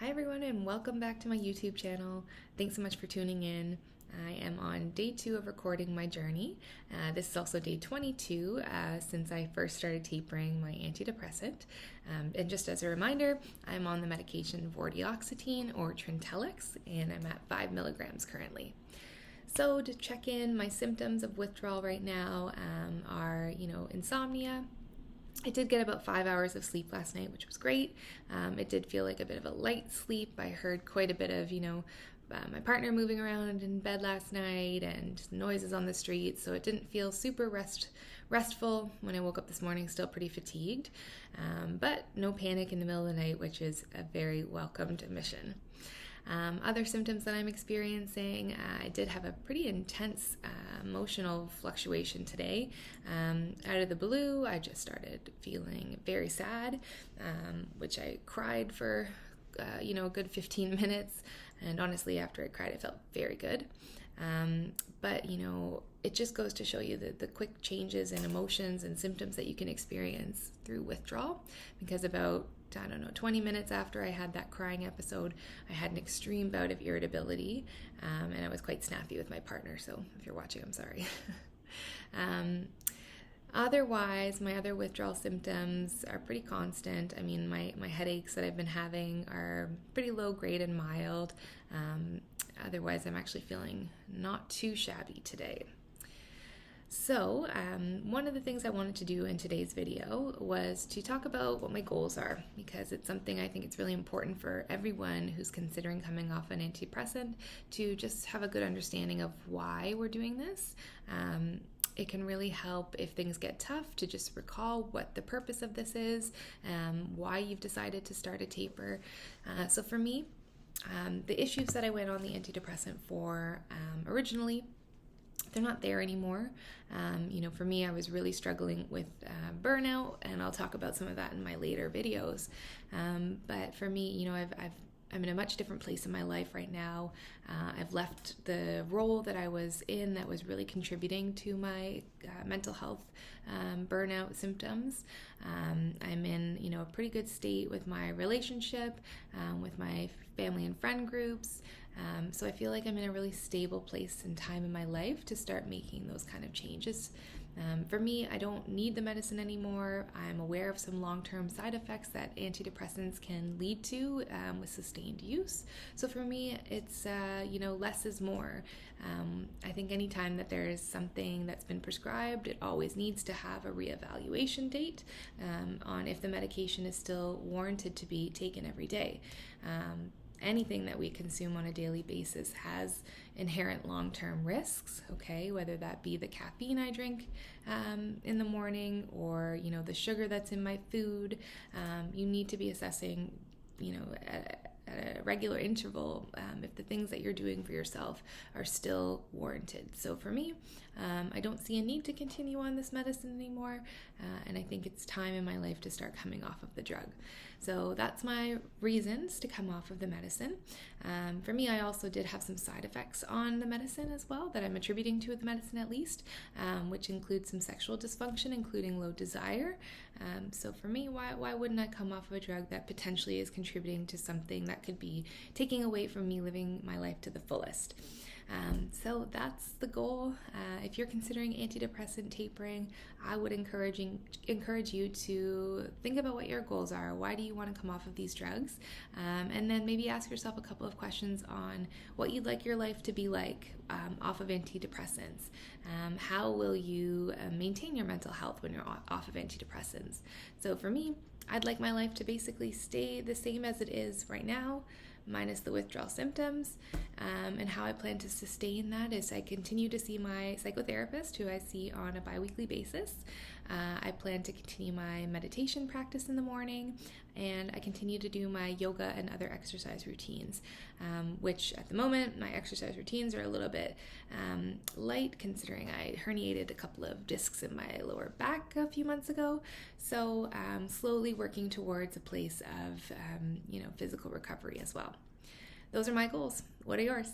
Hi everyone and welcome back to my YouTube channel. Thanks so much for tuning in. I am on day 2 of recording my journey. This is also day 22 since I first started tapering my antidepressant. And just as a reminder, I'm on the medication vortioxetine or Trintellix, and I'm at 5 milligrams currently. So to check in, my symptoms of withdrawal right now are, insomnia. I did get about 5 hours of sleep last night, which was great. It did feel like a bit of a light sleep. I heard quite a bit of, my partner moving around in bed last night and noises on the street, so it didn't feel super restful. When I woke up this morning, still pretty fatigued, but no panic in the middle of the night, which is a very welcomed admission. Other symptoms that I'm experiencing, I did have a pretty intense emotional fluctuation today. Out of the blue, I just started feeling very sad, which I cried for, a good 15 minutes. And honestly, after I cried, I felt very good. But it just goes to show you the quick changes in emotions and symptoms that you can experience through withdrawal. Because about 20 minutes after I had that crying episode, I had an extreme bout of irritability, and I was quite snappy with my partner, so if you're watching, I'm sorry. Otherwise, my other withdrawal symptoms are pretty constant. I mean, my headaches that I've been having are pretty low grade and mild. Otherwise, I'm actually feeling not too shabby today. So, one of the things I wanted to do in today's video was to talk about what my goals are, because it's something I think it's really important for everyone who's considering coming off an antidepressant to just have a good understanding of why we're doing this. It can really help if things get tough to just recall what the purpose of this is, why you've decided to start a taper. So for me, the issues that I went on the antidepressant for originally, they're not there anymore. For me, I was really struggling with burnout, and I'll talk about some of that in my later videos. But for me, I'm in a much different place in my life right now. I've left the role that I was in that was really contributing to my mental health burnout symptoms. I'm in, a pretty good state with my relationship, with my family and friend groups. So I feel like I'm in a really stable place and time in my life to start making those kind of changes. For me, I don't need the medicine anymore. I'm aware of some long-term side effects that antidepressants can lead to with sustained use. So for me, it's, less is more. I think anytime that there is something that's been prescribed, it always needs to have a reevaluation date on if the medication is still warranted to be taken every day. Anything that we consume on a daily basis has inherent long-term risks, okay? Whether that be the caffeine I drink in the morning or, the sugar that's in my food. You need to be assessing, at a regular interval if the things that you're doing for yourself are still warranted. So for me, I don't see a need to continue on this medicine anymore, and I think it's time in my life to start coming off of the drug. So that's my reasons to come off of the medicine. For me, I also did have some side effects on the medicine as well that I'm attributing to the medicine at least, which includes some sexual dysfunction, including low desire. So for me, why wouldn't I come off of a drug that potentially is contributing to something that could be taking away from me living my life to the fullest? So that's the goal. If you're considering antidepressant tapering, I would encourage you to think about what your goals are. Why do you want to come off of these drugs? And then maybe ask yourself a couple of questions on what you'd like your life to be like off of antidepressants. How will you maintain your mental health when you're off of antidepressants? So for me, I'd like my life to basically stay the same as it is right now, minus the withdrawal symptoms. And how I plan to sustain that is I continue to see my psychotherapist, who I see on a bi-weekly basis. I plan to continue my meditation practice in the morning, and I continue to do my yoga and other exercise routines, which at the moment, my exercise routines are a little bit light, considering I herniated a couple of discs in my lower back a few months ago. So slowly working towards a place of, physical recovery as well. Those are my goals. What are yours?